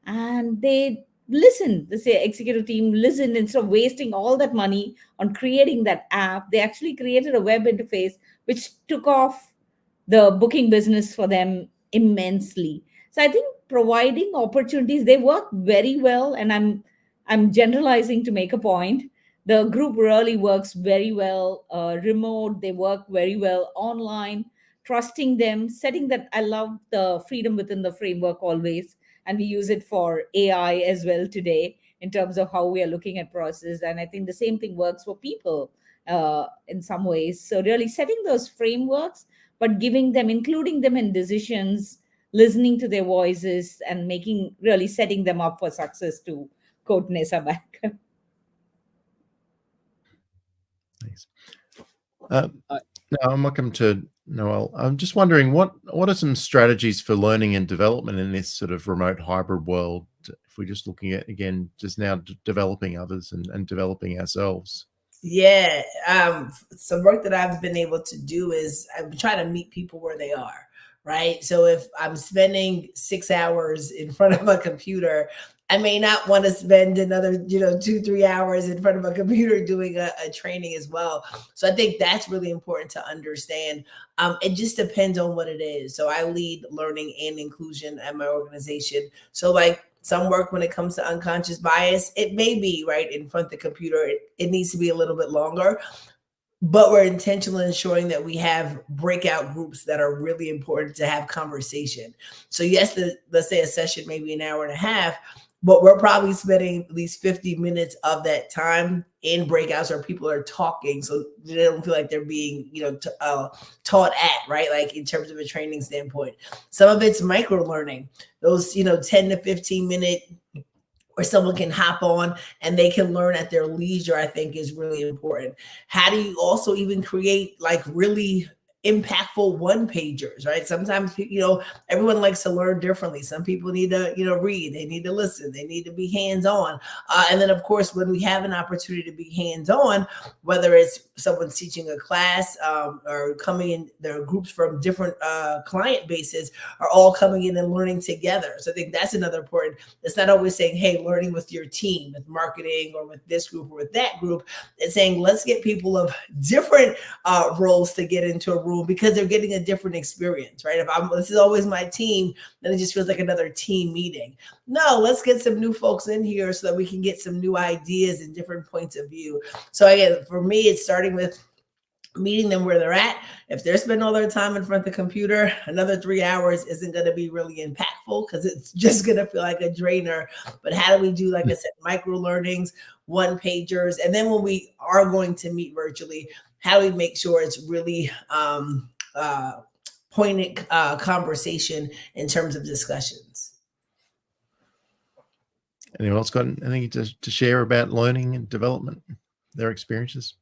And they listened. The executive team listened. Instead of wasting all that money on creating that app, they actually created a web interface which took off the booking business for them immensely. So I think providing opportunities, they work very well. And I'm generalizing to make a point. The group really works very well remote. They work very well online. Trusting them, setting that. I love the freedom within the framework always, and we use it for AI as well today in terms of how we are looking at process. And I think the same thing works for people in some ways. So really setting those frameworks, but giving them, including them in decisions, listening to their voices, and really setting them up for success, to quote Nessa back. Thanks. Now I'm welcome to Noel. I'm just wondering what are some strategies for learning and development in this sort of remote hybrid world? If we're just looking at, again, just now developing others and developing ourselves. Yeah, some work that I've been able to do is I'm trying to meet people where they are, right? So if I'm spending 6 hours in front of a computer, I may not want to spend another, 2-3 hours in front of a computer doing a training as well. So I think that's really important to understand. It just depends on what it is. So I lead learning and inclusion at my organization. So like some work when it comes to unconscious bias, it may be right in front of the computer. It needs to be a little bit longer, but we're intentionally ensuring that we have breakout groups that are really important to have conversation. So yes, let's say a session, maybe an hour and a half, but we're probably spending at least 50 minutes of that time in breakouts where people are talking, so they don't feel like they're being, taught at, right? Like in terms of a training standpoint. Some of it's micro learning, those, 10 to 15 minute where someone can hop on and they can learn at their leisure, I think is really important. How do you also even create like really impactful one-pagers, right? Sometimes, everyone likes to learn differently. Some people need to, read, they need to listen, they need to be hands-on. And then of course, when we have an opportunity to be hands-on, whether it's someone's teaching a class or coming in, there are groups from different client bases are all coming in and learning together. So I think that's another important. It's not always saying, hey, learning with your team, with marketing or with this group or with that group. It's saying, let's get people of different roles to get into a room because they're getting a different experience, right? If this is always my team, then it just feels like another team meeting. No, let's get some new folks in here so that we can get some new ideas and different points of view. So again, for me, it's starting with meeting them where they're at. If they're spending all their time in front of the computer, another 3 hours isn't going to be really impactful because it's just going to feel like a drainer. But how do we do, like I said, micro learnings, one pagers? And then when we are going to meet virtually, how do we make sure it's really poignant conversation in terms of discussions? Anyone else got anything to share about learning and development, their experiences?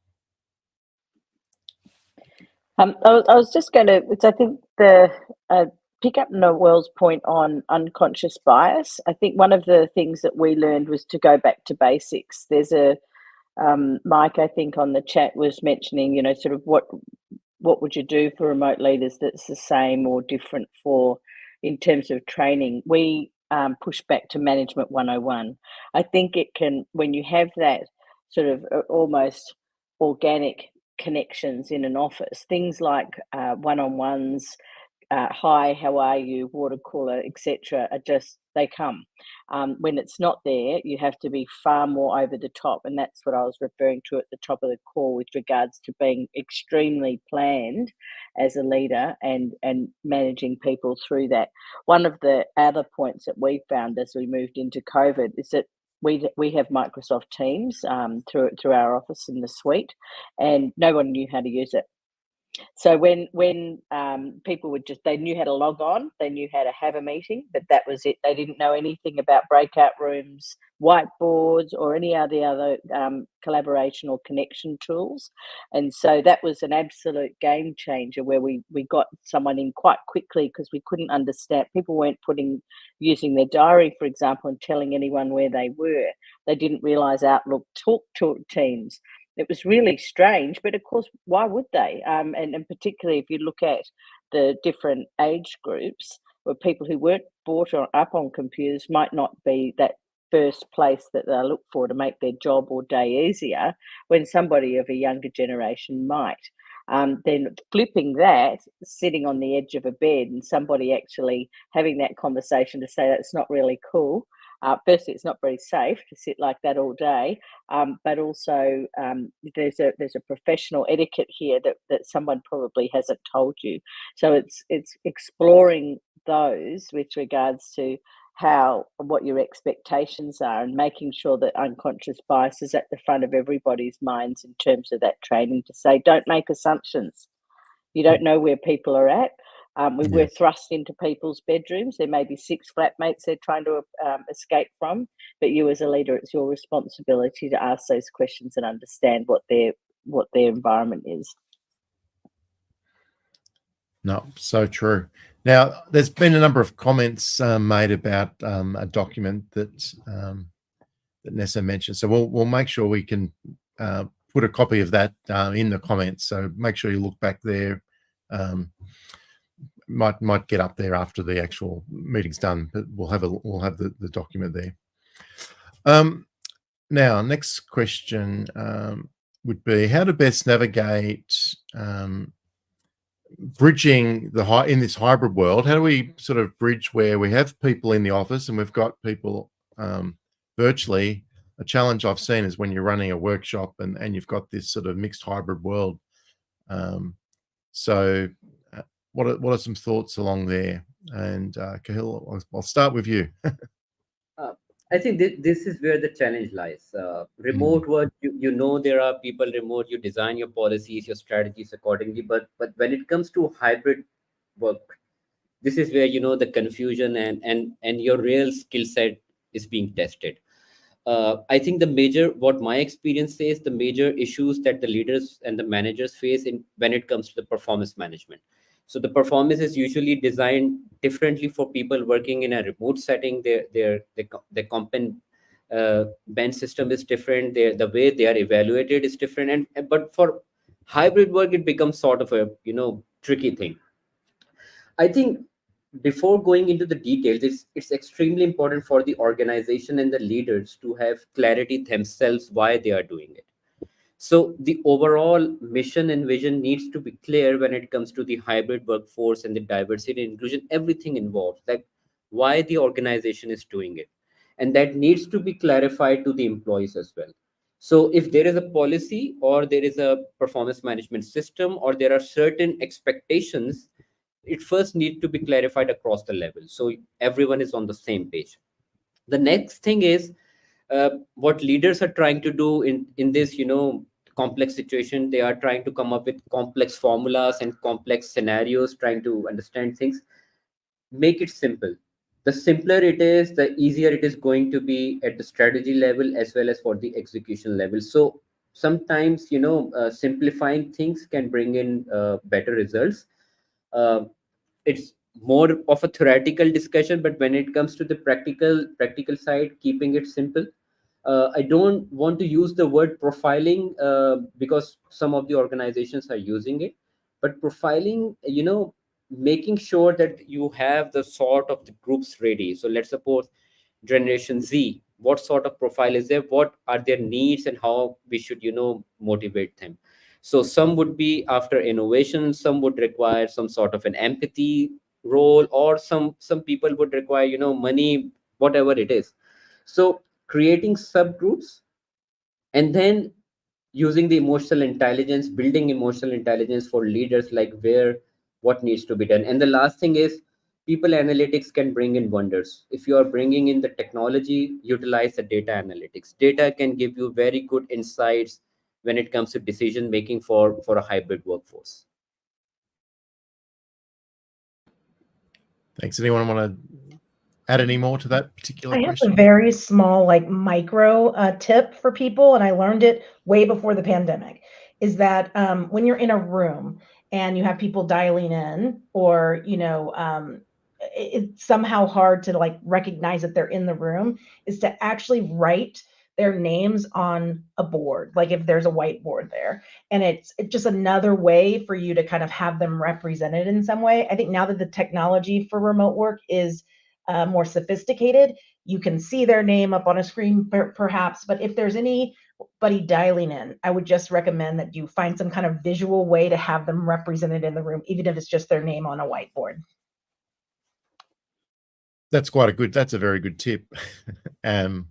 I was just going to, I think the pick up Noel's point on unconscious bias. I think one of the things that we learned was to go back to basics. There's a Mike, I think on the chat was mentioning, sort of what would you do for remote leaders that's the same or different in terms of training. We push back to Management 101. I think it can, when you have that sort of almost organic connections in an office, things like one-on-ones, hi, how are you, water cooler, etc. are just, they come. When it's not there, you have to be far more over the top, and that's what I was referring to at the top of the call with regards to being extremely planned as a leader and managing people through that. One of the other points that we found as we moved into COVID is that we have Microsoft Teams through our office in the suite, and no one knew how to use it. So when people would they knew how to log on, they knew how to have a meeting, but that was it. They didn't know anything about breakout rooms, whiteboards, or any of the other collaboration or connection tools. And so that was an absolute game changer where we got someone in quite quickly because we couldn't understand. People weren't using their diary, for example, and telling anyone where they were. They didn't realise Outlook talked to Teams. It was really strange, but of course, why would they? And particularly if you look at the different age groups, where people who weren't brought up on computers might not be that first place that they look for to make their job or day easier, when somebody of a younger generation might. Then flipping that, sitting on the edge of a bed and somebody actually having that conversation to say that's not really cool. Firstly, it's not very safe to sit like that all day, but also there's a professional etiquette here that someone probably hasn't told you. So it's exploring those with regards to what your expectations are, and making sure that unconscious bias is at the front of everybody's minds in terms of that training to say, don't make assumptions. You don't know where people are at. We're thrust into people's bedrooms. There may be 6 flatmates they're trying to escape from, but you as a leader, it's your responsibility to ask those questions and understand what their environment is. No, so true. Now, there's been a number of comments made about a document that Nessa mentioned. So we'll make sure we can put a copy of that in the comments. So make sure you look back there. Might get up there after the actual meeting's done, but we'll have the document there. Now, next question would be how to best navigate bridging in this hybrid world. How do we sort of bridge where we have people in the office and we've got people virtually? A challenge I've seen is when you're running a workshop and you've got this sort of mixed hybrid world. So what are some thoughts along there? And Cahill, I'll start with you. I think this is where the challenge lies. Remote work, you know there are people remote, you design your policies, your strategies accordingly. But when it comes to hybrid work, this is where, you know, the confusion and your real skill set is being tested. I think what my experience says, the major issues that the leaders and the managers face when it comes to the performance management. So the performance is usually designed differently for people working in a remote setting. Their comp band system is different. The way they are evaluated is different. But for hybrid work, it becomes sort of a, you know, tricky thing. I think before going into the details, it's extremely important for the organization and the leaders to have clarity themselves why they are doing it. So the overall mission and vision needs to be clear when it comes to the hybrid workforce and the diversity and inclusion, everything involved, like why the organization is doing it. And that needs to be clarified to the employees as well. So if there is a policy or there is a performance management system or there are certain expectations, it first needs to be clarified across the level. So everyone is on the same page. The next thing is what leaders are trying to do in this, you know, complex situation. They are trying to come up with complex formulas and complex scenarios, trying to understand things. Make it simple. The simpler it is, the easier it is going to be at the strategy level as well as for the execution level. So sometimes, you know, simplifying things can bring in better results. It's more of a theoretical discussion, but when it comes to the practical side, keeping it simple. I don't want to use the word profiling because some of the organizations are using it, but profiling, you know, making sure that you have the sort of the groups ready. So let's suppose Generation Z, what sort of profile is there? What are their needs and how we should, you know, motivate them? So some would be after innovation, some would require some sort of an empathy role, or some people would require, money, whatever it is. So creating subgroups, and then using the emotional intelligence, building emotional intelligence for leaders, like where what needs to be done. And the last thing is, people analytics can bring in wonders. If you are bringing in the technology, utilize the data analytics. Data can give you very good insights when it comes to decision making for a hybrid workforce. Thanks. Anyone want to add any more to that particular I have question? a very small, like micro tip for people, and I learned it way before the pandemic, is that when you're in a room and you have people dialing in, or, it's somehow hard to like recognize that they're in the room, is to actually write their names on a board, like if there's a whiteboard there. And it's just another way for you to kind of have them represented in some way. I think now that the technology for remote work is more sophisticated, you can see their name up on a screen perhaps, but if there's anybody dialing in, I would just recommend that you find some kind of visual way to have them represented in the room, even if it's just their name on a whiteboard. That's a very good tip. And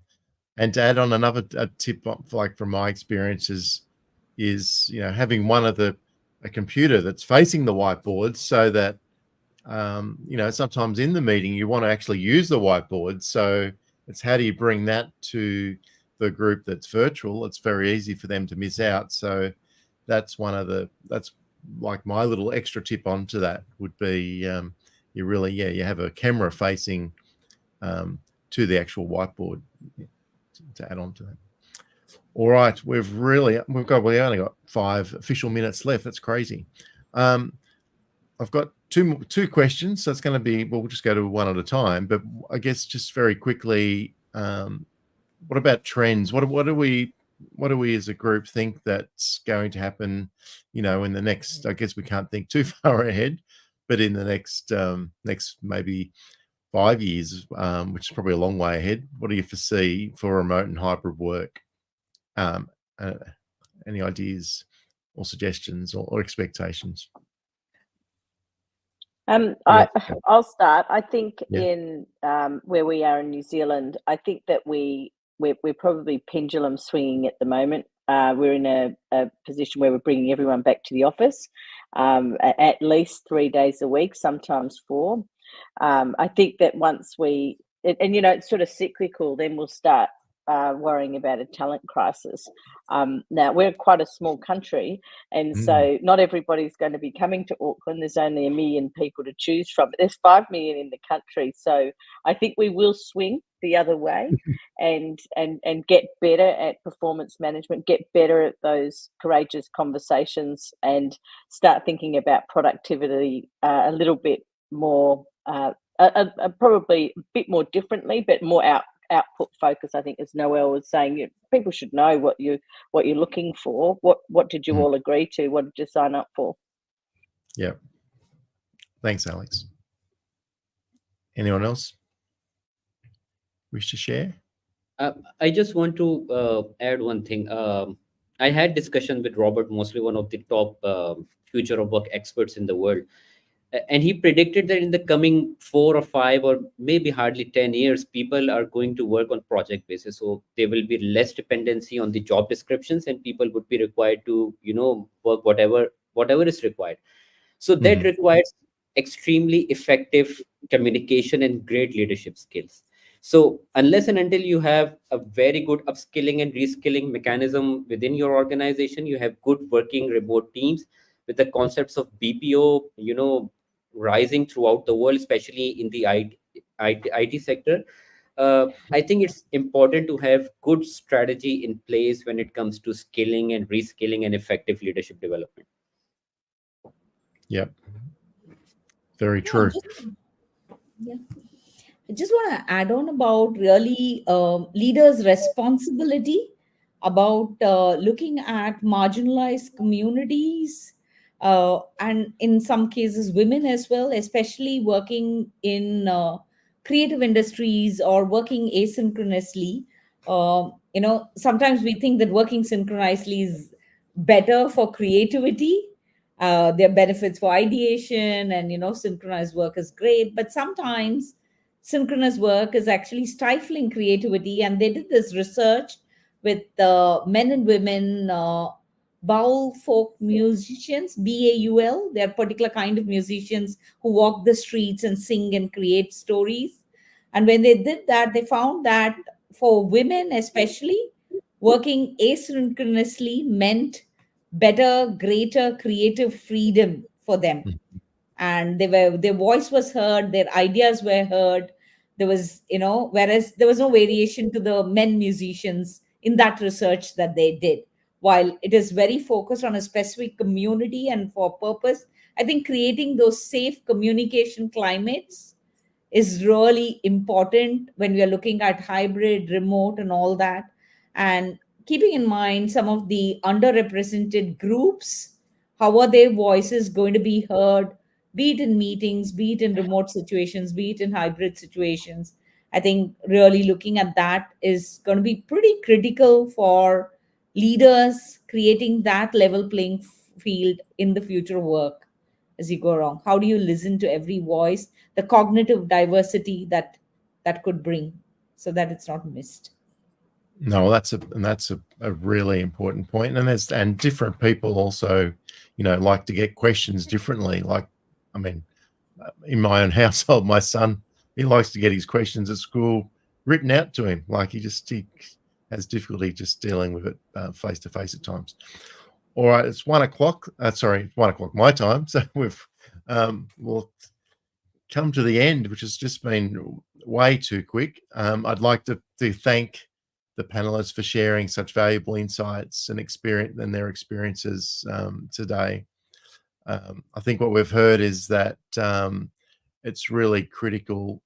to add on another tip, like from my experiences, is having a computer that's facing the whiteboard, so that sometimes in the meeting you want to actually use the whiteboard. So it's how do you bring that to the group that's virtual? It's very easy for them to miss out. So that's like my little extra tip onto that would be you have a camera facing to the actual whiteboard to add on to that. All right, we've only got 5 official minutes left. That's crazy. I've got two questions, so it's going to be, we'll just go to one at a time. But I guess just very quickly, what about trends? What do we as a group think that's going to happen? In the next, I guess we can't think too far ahead, but in the next maybe 5 years, which is probably a long way ahead. What do you foresee for remote and hybrid work? Any ideas or suggestions or expectations? I'll start. I think Yeah. in where we are in New Zealand, I think that we're probably pendulum swinging at the moment. We're in a position where we're bringing everyone back to the office at least 3 days a week, sometimes 4. I think that once it's sort of cyclical, then we'll start worrying about a talent crisis. Now, we're quite a small country, and so not everybody's going to be coming to Auckland. There's only 1 million people to choose from, but there's 5 million in the country. So I think we will swing the other way and get better at performance management, get better at those courageous conversations, and start thinking about productivity a little bit more, probably a bit more differently, but more output focus. I think, as Noel was saying, people should know what you're looking for. What did you all agree to? What did you sign up for? Yeah. Thanks, Alex. Anyone else wish to share? I just want to add one thing. I had discussion with Robert Mosley, one of the top future of work experts in the world. And he predicted that in the coming 4 or 5 or maybe hardly 10 years, people are going to work on project basis. So there will be less dependency on the job descriptions, and people would be required to, work whatever is required. So that requires extremely effective communication and great leadership skills. So unless and until you have a very good upskilling and reskilling mechanism within your organization, you have good working remote teams with the concepts of BPO, rising throughout the world, especially in the IT sector. I think it's important to have good strategy in place when it comes to skilling and reskilling and effective leadership development. Yep. Very true. I just want to add on about really leaders' responsibility about looking at marginalized communities, and in some cases women as well, especially working in creative industries or working asynchronously. Sometimes we think that working synchronously is better for creativity. There are benefits for ideation, and synchronized work is great, but sometimes synchronous work is actually stifling creativity. And they did this research with men and women baul folk musicians, BAUL. They're a particular kind of musicians who walk the streets and sing and create stories. And when they did that, they found that for women especially, working asynchronously meant better, greater creative freedom for them. And their voice was heard, their ideas were heard. There was, whereas there was no variation to the men musicians in that research that they did. While it is very focused on a specific community and for purpose, I think creating those safe communication climates is really important when we are looking at hybrid, remote, and all that. And keeping in mind some of the underrepresented groups, how are their voices going to be heard, be it in meetings, be it in remote situations, be it in hybrid situations. I think really looking at that is going to be pretty critical for leaders creating that level playing field in the future work as you go along. How do you listen to every voice, the cognitive diversity that could bring, so that it's not missed? No, that's a really important point. And different people also, like to get questions differently. Like, I mean, in my own household, my son, he likes to get his questions at school written out to him. Like he has difficulty just dealing with it face to face at times. All right, it's 1 o'clock. 1 o'clock my time. So we'll come to the end, which has just been way too quick. I'd like to thank the panelists for sharing such valuable insights and their experiences today. I think what we've heard is that it's really critical.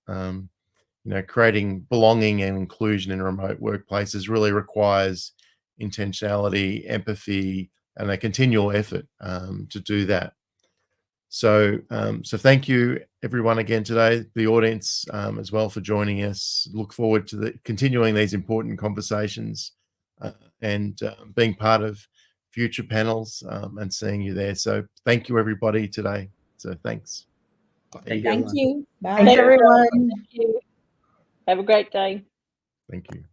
Creating belonging and inclusion in remote workplaces really requires intentionality, empathy, and a continual effort to do that. So thank you everyone again today, the audience as well, for joining us. Look forward to continuing these important conversations and being part of future panels and seeing you there. So thank you everybody today. So thanks. Thank you. Bye. Thanks, everyone. Thank you. Have a great day. Thank you.